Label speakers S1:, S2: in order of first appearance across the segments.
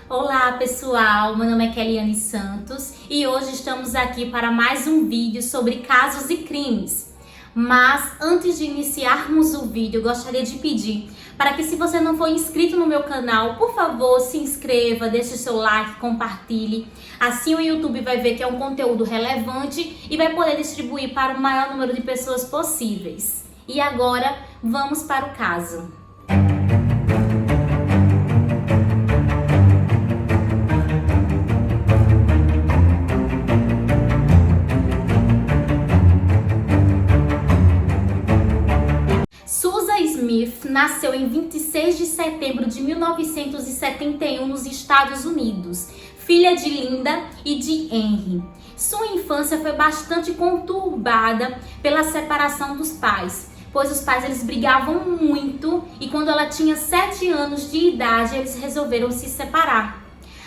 S1: Olá pessoal, meu nome é Keliane Santos e hoje estamos aqui para mais um vídeo sobre casos e crimes. Mas antes de iniciarmos o vídeo, eu gostaria de pedir para que, se você não for inscrito no meu canal, por favor, se inscreva, deixe o seu like, compartilhe. Assim o YouTube vai ver que é um conteúdo relevante e vai poder distribuir para o maior número de pessoas possíveis. E agora, vamos para o caso. Susan Smith nasceu em 26 de setembro de 1971 nos Estados Unidos, filha de Linda e de Henry. Sua infância foi bastante conturbada pela separação dos pais, pois os pais eles brigavam muito e quando ela tinha 7 anos de idade eles resolveram se separar.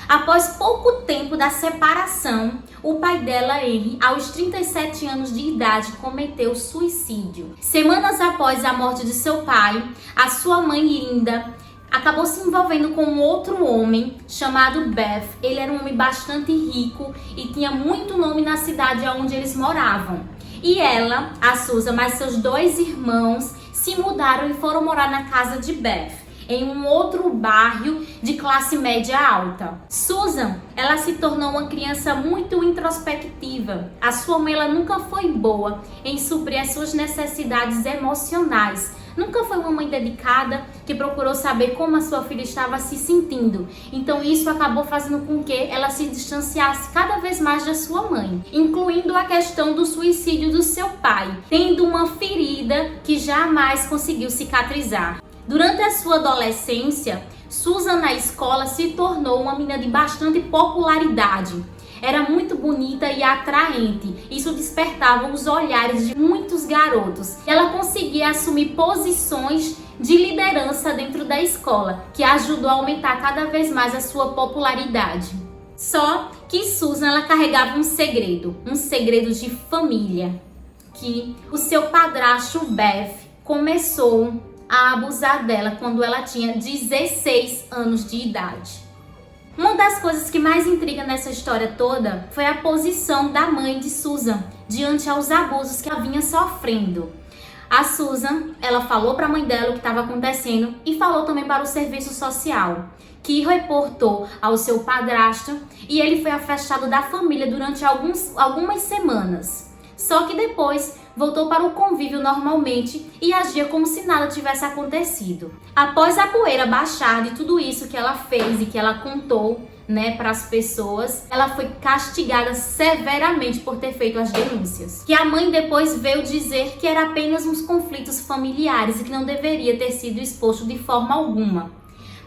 S1: Após pouco tempo da separação, o pai dela, Henry, aos 37 anos de idade, cometeu suicídio. Semanas após a morte de seu pai, a sua mãe, Linda, acabou se envolvendo com um outro homem chamado Beth. Ele era um homem bastante rico e tinha muito nome na cidade onde eles moravam. E ela, a Susan, mais seus 2 irmãos, se mudaram e foram morar na casa de Beth, em um outro bairro de classe média alta. Susan, ela se tornou uma criança muito introspectiva. A sua mãe, ela nunca foi boa em suprir as suas necessidades emocionais. Nunca foi uma mãe dedicada que procurou saber como a sua filha estava se sentindo. Então isso acabou fazendo com que ela se distanciasse cada vez mais da sua mãe, incluindo a questão do suicídio do seu pai, tendo uma ferida que jamais conseguiu cicatrizar. Durante a sua adolescência, Susan na escola se tornou uma menina de bastante popularidade. Era muito bonita e atraente. Isso despertava os olhares de muitos garotos. Ela conseguia assumir posições de liderança dentro da escola, que ajudou a aumentar cada vez mais a sua popularidade. Só que Susan, ela carregava um segredo de família, que o seu padrasto Beth começou a abusar dela quando ela tinha 16 anos de idade. Uma das coisas que mais intriga nessa história toda foi a posição da mãe de Susan diante aos abusos que ela vinha sofrendo. A Susan, ela falou para a mãe dela o que estava acontecendo e falou também para o serviço social, que reportou ao seu padrasto e ele foi afastado da família durante algumas semanas. Só que depois voltou para o convívio normalmente e agia como se nada tivesse acontecido. Após a poeira baixar de tudo isso que ela fez e que ela contou, para as pessoas, ela foi castigada severamente por ter feito as denúncias. Que a mãe depois veio dizer que era apenas uns conflitos familiares e que não deveria ter sido exposto de forma alguma.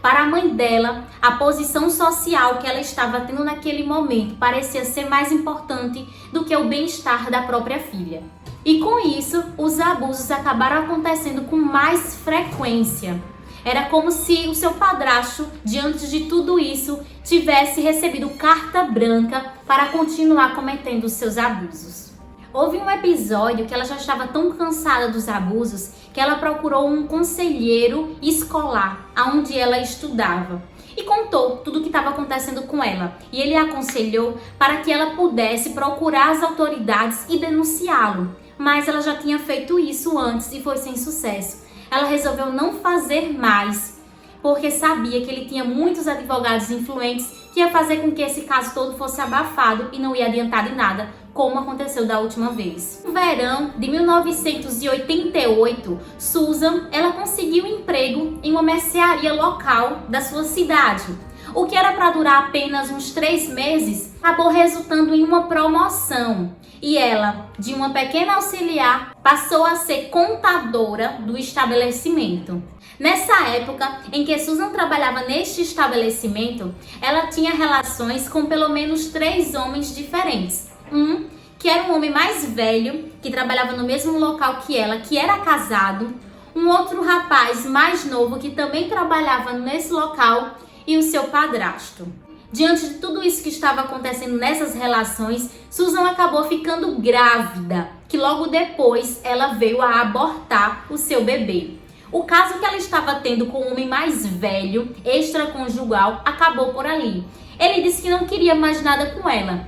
S1: Para a mãe dela, a posição social que ela estava tendo naquele momento parecia ser mais importante do que o bem-estar da própria filha. E com isso, os abusos acabaram acontecendo com mais frequência. Era como se o seu padrasto, diante de tudo isso, tivesse recebido carta branca para continuar cometendo os seus abusos. Houve um episódio que ela já estava tão cansada dos abusos que ela procurou um conselheiro escolar onde ela estudava e contou tudo o que estava acontecendo com ela. E ele a aconselhou para que ela pudesse procurar as autoridades e denunciá-lo. Mas ela já tinha feito isso antes e foi sem sucesso. Ela resolveu não fazer mais, porque sabia que ele tinha muitos advogados influentes que ia fazer com que esse caso todo fosse abafado e não ia adiantar de nada, como aconteceu da última vez. No verão de 1988, Susan, ela conseguiu um emprego em uma mercearia local da sua cidade. O que era para durar apenas uns 3 meses, acabou resultando em uma promoção. E ela, de uma pequena auxiliar, passou a ser contadora do estabelecimento. Nessa época em que Susan trabalhava neste estabelecimento, ela tinha relações com pelo menos 3 homens diferentes. Um que era um homem mais velho, que trabalhava no mesmo local que ela, que era casado. Um outro rapaz mais novo, que também trabalhava nesse local, e o seu padrasto. Diante de tudo isso que estava acontecendo nessas relações, Susan acabou ficando grávida, que logo depois ela veio a abortar o seu bebê. O caso que ela estava tendo com um homem mais velho, extraconjugal, acabou por ali. Ele disse que não queria mais nada com ela.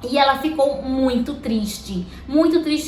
S1: E ela ficou muito triste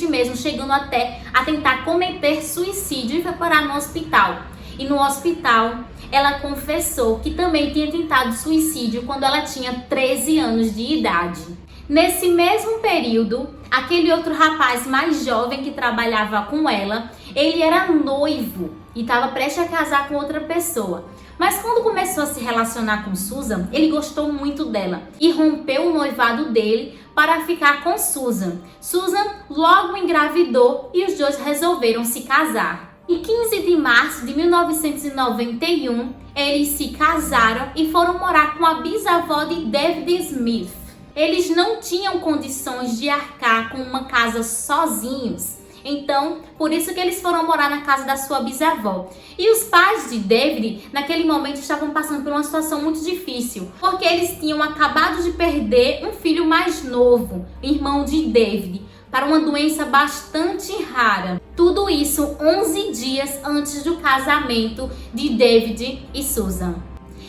S1: mesmo, chegando até a tentar cometer suicídio e foi parar no hospital. E no hospital, ela confessou que também tinha tentado suicídio quando ela tinha 13 anos de idade. Nesse mesmo período, aquele outro rapaz mais jovem que trabalhava com ela, ele era noivo e estava prestes a casar com outra pessoa. Mas quando começou a se relacionar com Susan, ele gostou muito dela e rompeu o noivado dele para ficar com Susan. Susan logo engravidou e os dois resolveram se casar. Em 15 de março de 1991, eles se casaram e foram morar com a bisavó de David Smith. Eles não tinham condições de arcar com uma casa sozinhos. Então, por isso que eles foram morar na casa da sua bisavó. E os pais de David, naquele momento, estavam passando por uma situação muito difícil, porque eles tinham acabado de perder um filho mais novo, irmão de David, para uma doença bastante rara. Tudo isso 11 dias antes do casamento de David e Susan.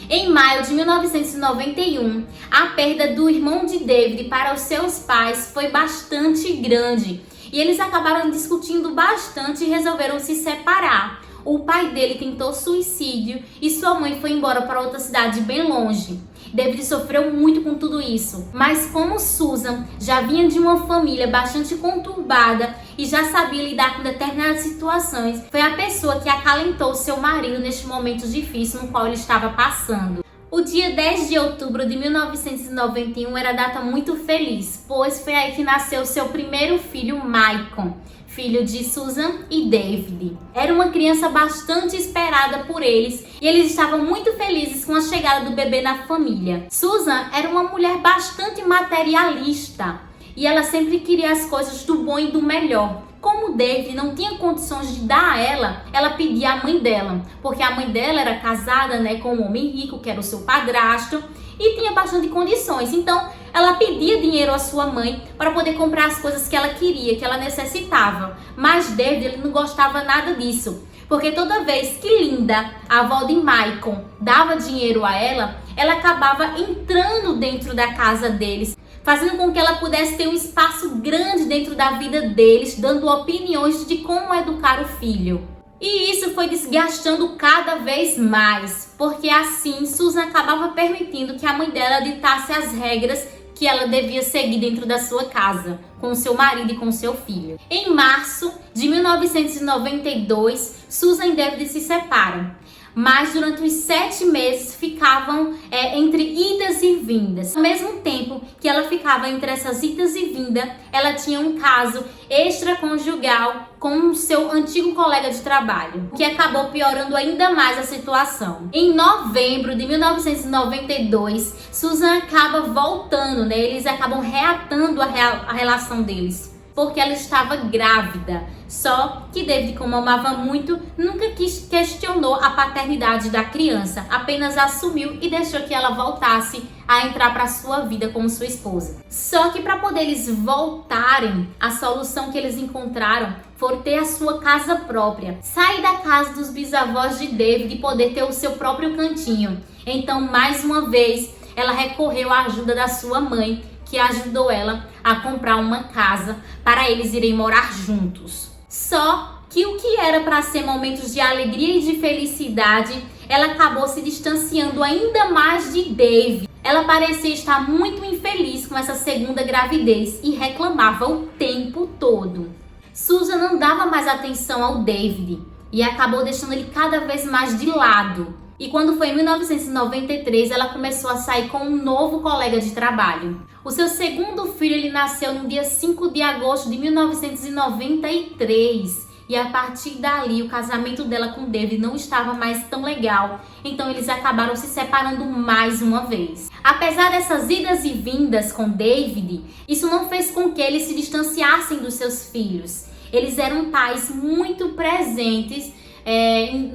S1: Em maio de 1991, a perda do irmão de David para os seus pais foi bastante grande. E eles acabaram discutindo bastante e resolveram se separar. O pai dele tentou suicídio e sua mãe foi embora para outra cidade bem longe. David sofreu muito com tudo isso. Mas como Susan já vinha de uma família bastante conturbada e já sabia lidar com determinadas situações, foi a pessoa que acalentou seu marido neste momento difícil no qual ele estava passando. O dia 10 de outubro de 1991 era data muito feliz, pois foi aí que nasceu seu primeiro filho, Michael, filho de Susan e David. Era uma criança bastante esperada por eles e eles estavam muito felizes com a chegada do bebê na família. Susan era uma mulher bastante materialista e ela sempre queria as coisas do bom e do melhor. Como David não tinha condições de dar a ela pedia à mãe dela, porque a mãe dela era casada, com um homem rico, que era o seu padrasto, e tinha bastante condições. Então, ela pedia dinheiro à sua mãe para poder comprar as coisas que ela queria, que ela necessitava. Mas David, ele não gostava nada disso, porque toda vez que Linda, a avó de Michael, dava dinheiro a ela acabava entrando dentro da casa deles, fazendo com que ela pudesse ter um espaço grande dentro da vida deles, dando opiniões de como educar o filho. E isso foi desgastando cada vez mais, porque assim Susan acabava permitindo que a mãe dela ditasse as regras que ela devia seguir dentro da sua casa, com o seu marido e com o seu filho. Em março de 1992, Susan e David se separam. Mas durante os 7 meses ficavam entre idas e vindas. Ao mesmo tempo que ela ficava entre essas idas e vindas, ela tinha um caso extraconjugal com o seu antigo colega de trabalho, que acabou piorando ainda mais a situação. Em novembro de 1992, Susan acaba voltando, eles acabam reatando a relação deles, porque ela estava grávida. Só que David, como amava muito, nunca questionou a paternidade da criança, apenas assumiu e deixou que ela voltasse a entrar para sua vida como sua esposa. Só que para poder eles voltarem, a solução que eles encontraram foi ter a sua casa própria, sair da casa dos bisavós de David e poder ter o seu próprio cantinho. Então, mais uma vez, ela recorreu à ajuda da sua mãe, que ajudou ela a comprar uma casa para eles irem morar juntos. Só que o que era para ser momentos de alegria e de felicidade, ela acabou se distanciando ainda mais de David. Ela parecia estar muito infeliz com essa segunda gravidez e reclamava o tempo todo. Susan não dava mais atenção ao David e acabou deixando ele cada vez mais de lado. E quando foi em 1993, ela começou a sair com um novo colega de trabalho. O seu segundo filho ele nasceu no dia 5 de agosto de 1993. E a partir dali, o casamento dela com David não estava mais tão legal. Então eles acabaram se separando mais uma vez. Apesar dessas idas e vindas com David, isso não fez com que eles se distanciassem dos seus filhos. Eles eram pais muito presentes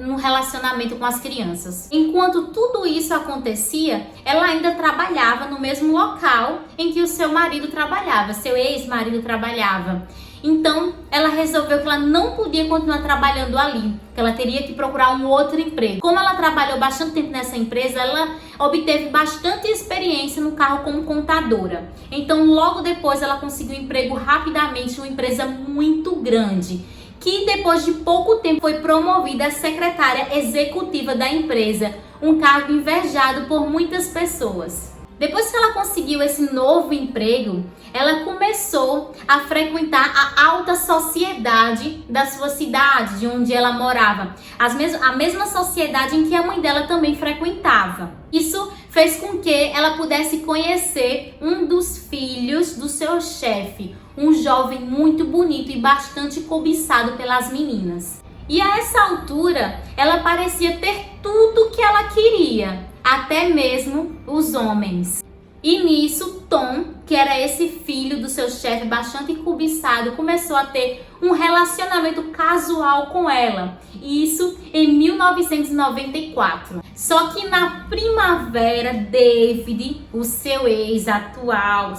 S1: no relacionamento com as crianças. Enquanto tudo isso acontecia, ela ainda trabalhava no mesmo local em que o seu marido trabalhava, seu ex-marido trabalhava. Então, ela resolveu que ela não podia continuar trabalhando ali, que ela teria que procurar um outro emprego. Como ela trabalhou bastante tempo nessa empresa, ela obteve bastante experiência no cargo como contadora. Então, logo depois, ela conseguiu um emprego rapidamente em uma empresa muito grande, que depois de pouco tempo foi promovida a secretária executiva da empresa, um cargo invejado por muitas pessoas. Depois que ela conseguiu esse novo emprego, ela começou a frequentar a alta sociedade da sua cidade, de onde ela morava. A mesma sociedade em que a mãe dela também frequentava. Isso fez com que ela pudesse conhecer um dos filhos do seu chefe, um jovem muito bonito e bastante cobiçado pelas meninas. E a essa altura, ela parecia ter tudo o que ela queria, até mesmo os homens. E nisso, Tom, que era esse filho do seu chefe bastante cobiçado, começou a ter um relacionamento casual com ela. Isso em 1994. Só que na primavera, David, o seu ex atual,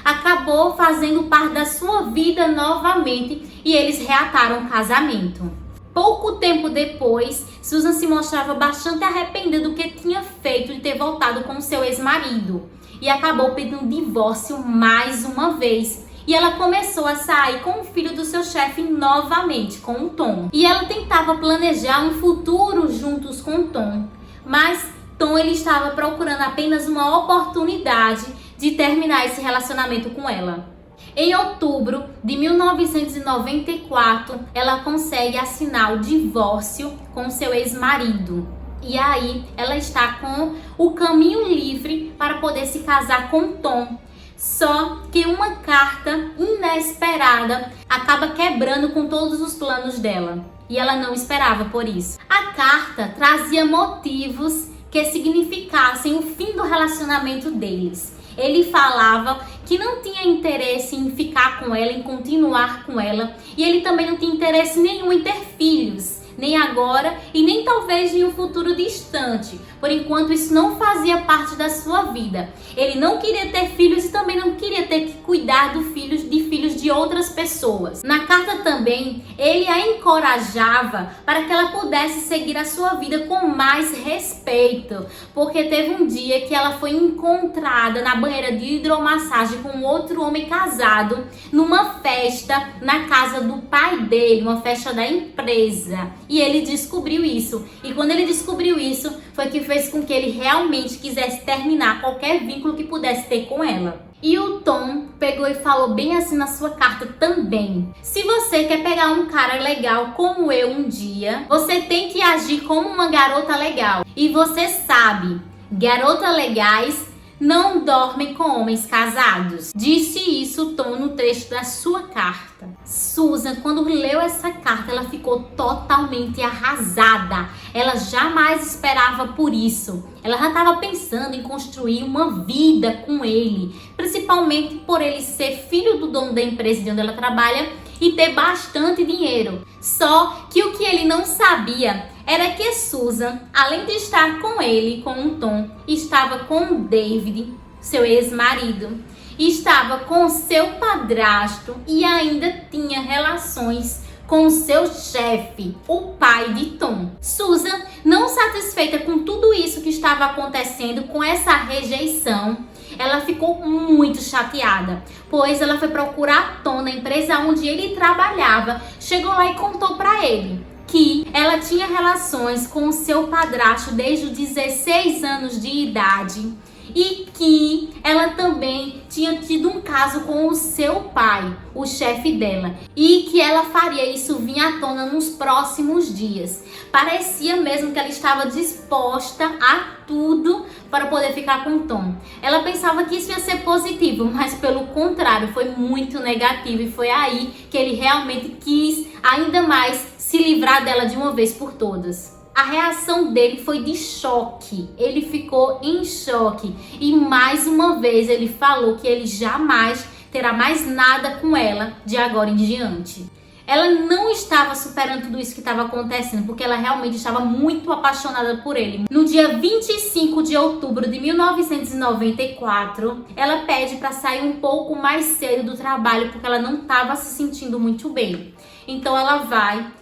S1: acabou fazendo parte da sua vida novamente e eles reataram o casamento. Pouco tempo depois, Susan se mostrava bastante arrependida do que tinha feito de ter voltado com seu ex-marido e acabou pedindo um divórcio mais uma vez. E ela começou a sair com o filho do seu chefe novamente, com o Tom. E ela tentava planejar um futuro juntos com o Tom, mas Tom ele estava procurando apenas uma oportunidade de terminar esse relacionamento com ela. Em outubro de 1994, ela consegue assinar o divórcio com seu ex-marido. E aí, ela está com o caminho livre para poder se casar com Tom. Só que uma carta inesperada acaba quebrando com todos os planos dela. E ela não esperava por isso. A carta trazia motivos que significassem o fim do relacionamento deles. Ele falava que não tinha interesse em ficar com ela, em continuar com ela. E ele também não tinha interesse nenhum em ter filhos, nem agora e nem talvez em um futuro distante. Por enquanto isso não fazia parte da sua vida. Ele não queria ter filhos e também não queria ter que cuidar de filhos de outras pessoas. Na carta também, ele a encorajava para que ela pudesse seguir a sua vida com mais respeito. Porque teve um dia que ela foi encontrada na banheira de hidromassagem com outro homem casado numa festa na casa do pai dele, uma festa da empresa. E ele descobriu isso. E quando ele descobriu isso, foi que fez com que ele realmente quisesse terminar qualquer vínculo que pudesse ter com ela. E o Tom pegou e falou bem assim na sua carta também: se você quer pegar um cara legal como eu um dia, você tem que agir como uma garota legal. E você sabe, garotas legais não dormem com homens casados. Disse isso Tom no trecho da sua carta. Susan, quando leu essa carta, ela ficou totalmente arrasada. Ela jamais esperava por isso. Ela já estava pensando em construir uma vida com ele, principalmente por ele ser filho do dono da empresa de onde ela trabalha e ter bastante dinheiro. Só que o que ele não sabia era que Susan, além de estar com ele, com o Tom, estava com o David, seu ex-marido, estava com seu padrasto e ainda tinha relações com o seu chefe, o pai de Tom. Susan, não satisfeita com tudo isso que estava acontecendo, com essa rejeição, ela ficou muito chateada, pois ela foi procurar Tom na empresa onde ele trabalhava, chegou lá e contou para ele que ela tinha relações com o seu padrasto desde os 16 anos de idade e que ela também tinha tido um caso com o seu pai, o chefe dela, e que ela faria isso vir à tona nos próximos dias. Parecia mesmo que ela estava disposta a tudo para poder ficar com Tom. Ela pensava que isso ia ser positivo, mas pelo contrário, foi muito negativo, e foi aí que ele realmente quis ainda mais se livrar dela de uma vez por todas. A reação dele foi de choque. Ele ficou em choque e mais uma vez ele falou que ele jamais terá mais nada com ela de agora em diante. ela não estava superando tudo isso que estava acontecendo, porque ela realmente estava muito apaixonada por ele. No dia 25 de outubro de 1994, ela pede para sair um pouco mais cedo do trabalho, porque ela não estava se sentindo muito bem. Então ela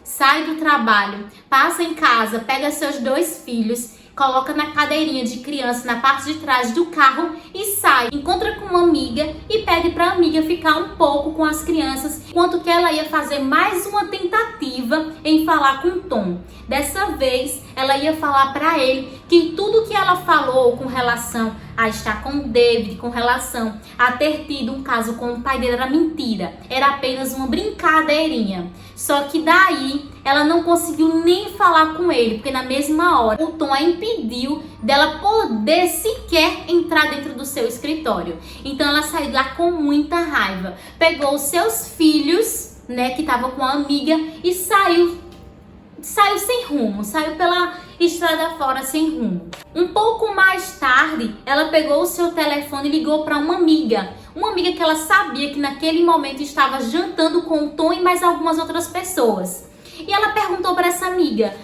S1: sai do trabalho, passa em casa, pega seus 2 filhos, coloca na cadeirinha de criança na parte de trás do carro e sai. Encontra com uma amiga e pede para a amiga ficar um pouco com as crianças, enquanto que ela ia fazer mais uma tentativa em falar com Tom. Dessa vez, ela ia falar para ele que tudo que ela falou com relação a estar com o David, com relação a ter tido um caso com o pai dele, era mentira. Era apenas uma brincadeirinha. Só que daí, ela não conseguiu nem falar com ele, porque na mesma hora, o Tom a impediu dela poder sequer entrar dentro do seu escritório. Então ela saiu lá com muita raiva. Pegou os seus filhos, né, que estavam com a amiga e saiu sem rumo, saiu pela estrada fora sem rumo. Um pouco mais tarde, ela pegou o seu telefone e ligou para uma amiga que ela sabia que naquele momento estava jantando com o Tom e mais algumas outras pessoas. E ela perguntou para essa amiga,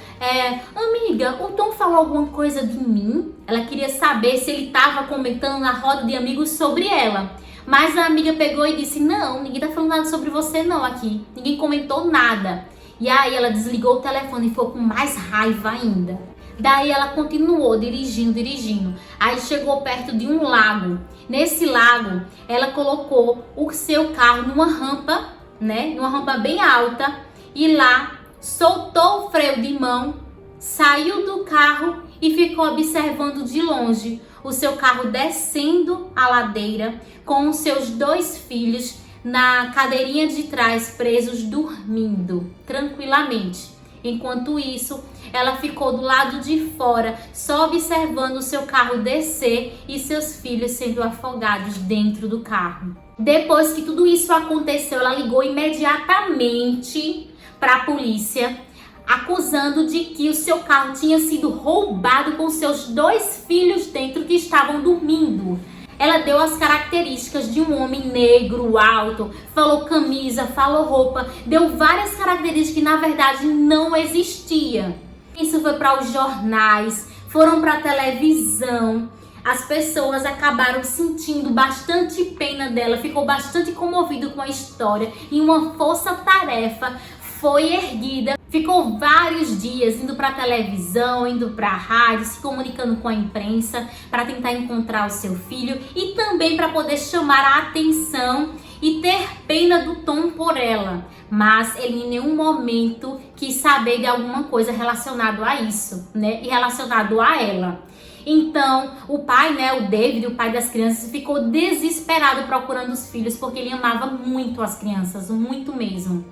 S1: amiga, o Tom falou alguma coisa de mim? Ela queria saber se ele estava comentando na roda de amigos sobre ela. Mas a amiga pegou e disse, não, ninguém tá falando nada sobre você não aqui. Ninguém comentou nada. E aí ela desligou o telefone e ficou com mais raiva ainda. Daí ela continuou dirigindo. Aí chegou perto de um lago. Nesse lago, ela colocou o seu carro numa rampa, né? Numa rampa bem alta. E lá soltou o freio de mão, saiu do carro e ficou observando de longe o seu carro descendo a ladeira com os seus 2 filhos na cadeirinha de trás, presos, dormindo tranquilamente. Enquanto isso, ela ficou do lado de fora, só observando o seu carro descer e seus filhos sendo afogados dentro do carro. Depois que tudo isso aconteceu, ela ligou imediatamente para a polícia, acusando de que o seu carro tinha sido roubado com seus 2 filhos dentro que estavam dormindo. Ela deu as características de um homem negro, alto, falou camisa, falou roupa, deu várias características que na verdade não existiam. Isso foi para os jornais, foram para a televisão. As pessoas acabaram sentindo bastante pena dela, ficou bastante comovido com a história e uma força-tarefa foi erguida. Ficou vários dias indo para a televisão, indo para a rádio, se comunicando com a imprensa para tentar encontrar o seu filho e também para poder chamar a atenção e ter pena do Tom por ela. Mas ele em nenhum momento quis saber de alguma coisa relacionado a isso, né? E relacionado a ela. Então, o pai, né, o David, o pai das crianças, ficou desesperado procurando os filhos porque ele amava muito as crianças, muito mesmo.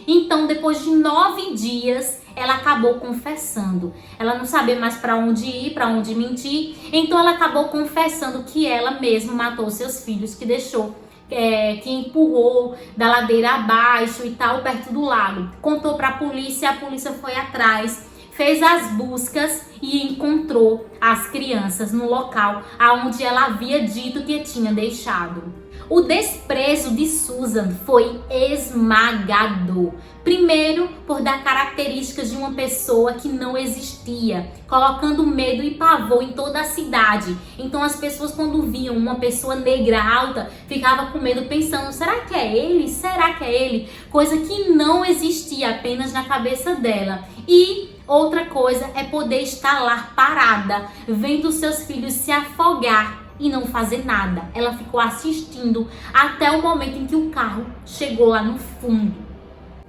S1: Então, depois de 9 dias, ela acabou confessando. Ela não sabia mais para onde ir, para onde mentir. Então, ela acabou confessando que ela mesma matou seus filhos, que deixou, que empurrou da ladeira abaixo e tal, perto do lago. Contou para a polícia foi atrás, fez as buscas e encontrou as crianças no local onde ela havia dito que tinha deixado. O desprezo de Susan foi esmagador. Primeiro, por dar características de uma pessoa que não existia, colocando medo e pavor em toda a cidade. Então as pessoas, quando viam uma pessoa negra alta, ficavam com medo pensando, será que é ele? Será que é ele? Coisa que não existia, apenas na cabeça dela. E outra coisa é poder estar lá parada, vendo seus filhos se afogar e não fazer nada. Ela ficou assistindo até o momento em que o carro chegou lá no fundo.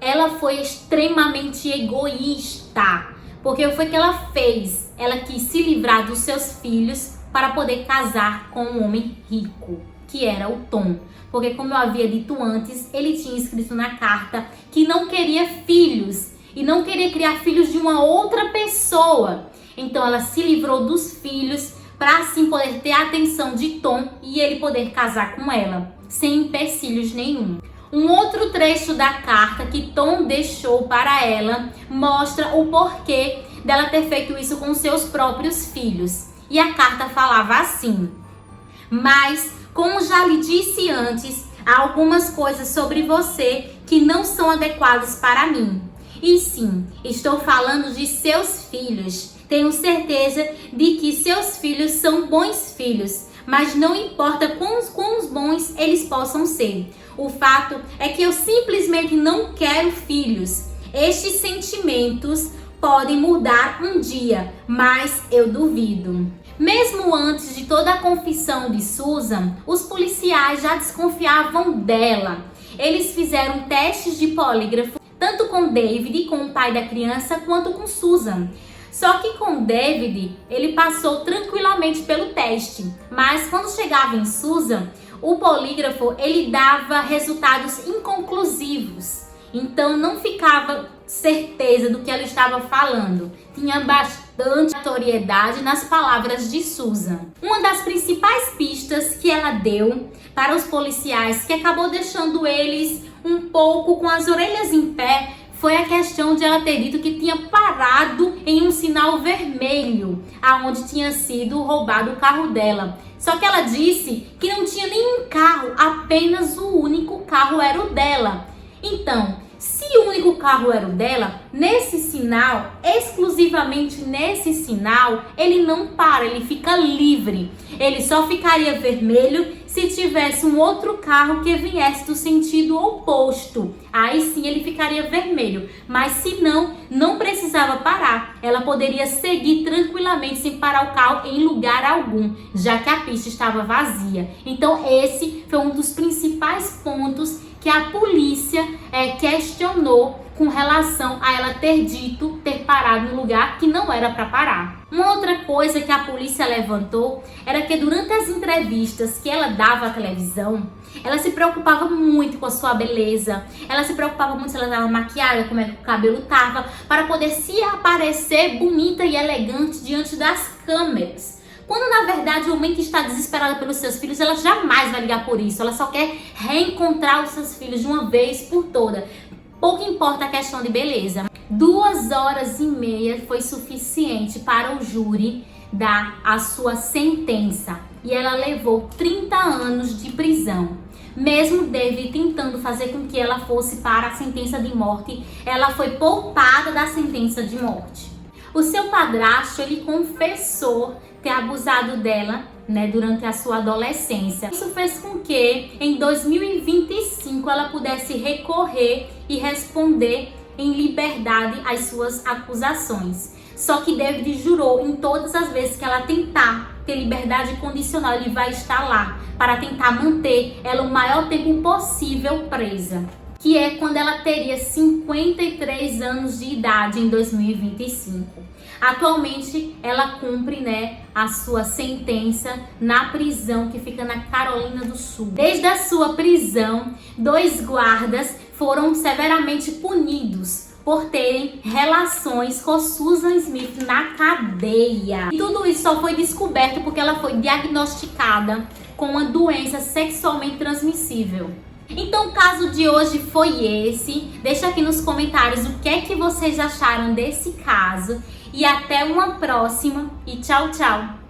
S1: Ela foi extremamente egoísta, porque foi o que ela fez. Ela quis se livrar dos seus filhos para poder casar com um homem rico, que era o Tom. Porque, como eu havia dito antes, ele tinha escrito na carta que não queria filhos e não queria criar filhos de uma outra pessoa. Então ela se livrou dos filhos para assim poder ter a atenção de Tom e ele poder casar com ela, sem empecilhos nenhum. Um outro trecho da carta que Tom deixou para ela mostra o porquê dela ter feito isso com seus próprios filhos. E a carta falava assim: mas, como já lhe disse antes, há algumas coisas sobre você que não são adequados para mim. E sim, estou falando de seus filhos. Tenho certeza de que seus filhos são bons filhos, mas não importa quão bons eles possam ser. O fato é que eu simplesmente não quero filhos. Estes sentimentos podem mudar um dia, mas eu duvido. Mesmo antes de toda a confissão de Susan, os policiais já desconfiavam dela. Eles fizeram testes de polígrafo tanto com David, com o pai da criança, quanto com Susan. Só que com David, ele passou tranquilamente pelo teste, mas quando chegava em Susan, o polígrafo ele dava resultados inconclusivos. Então não ficava certeza do que ela estava falando. Tinha bastante aleatoriedade nas palavras de Susan. Uma das principais pistas que ela deu para os policiais, que acabou deixando eles um pouco com as orelhas em pé, foi a questão de ela ter dito que tinha parado em um sinal vermelho, aonde tinha sido roubado o carro dela. Só que ela disse que não tinha nenhum carro, apenas o único carro era o dela. Então, se o único carro era o dela, nesse sinal, exclusivamente nesse sinal, ele não para, ele fica livre. Ele só ficaria vermelho se tivesse um outro carro que viesse do sentido oposto. Aí sim ele ficaria vermelho. Mas se não, não precisava parar. Ela poderia seguir tranquilamente sem parar o carro em lugar algum, já que a pista estava vazia. Então esse foi um dos principais pontos que a polícia questionou com relação a ela ter parado no lugar que não era para parar. Uma outra coisa que a polícia levantou era que durante as entrevistas que ela dava à televisão, ela se preocupava muito com a sua beleza, ela se preocupava muito se ela estava maquiada, como é que o cabelo estava, para poder se aparecer bonita e elegante diante das câmeras. Quando na verdade o homem que está desesperada pelos seus filhos, ela jamais vai ligar por isso. Ela só quer reencontrar os seus filhos de uma vez por toda. Pouco importa a questão de beleza. 2h30 foi suficiente para o júri dar a sua sentença. E ela levou 30 anos de prisão. Mesmo David tentando fazer com que ela fosse para a sentença de morte, ela foi poupada da sentença de morte. O seu padrasto, ele confessou ter abusado dela, durante a sua adolescência. Isso fez com que em 2025 ela pudesse recorrer e responder em liberdade às suas acusações. Só que David jurou em todas as vezes que ela tentar ter liberdade condicional, ele vai estar lá para tentar manter ela o maior tempo possível presa, que é quando ela teria 53 anos de idade em 2025. Atualmente ela cumpre a sua sentença na prisão que fica na Carolina do Sul. Desde a sua prisão, 2 guardas foram severamente punidos por terem relações com Susan Smith na cadeia. E tudo isso só foi descoberto porque ela foi diagnosticada com uma doença sexualmente transmissível. Então o caso de hoje foi esse. Deixa aqui nos comentários o que é que vocês acharam desse caso. E até uma próxima e tchau, tchau!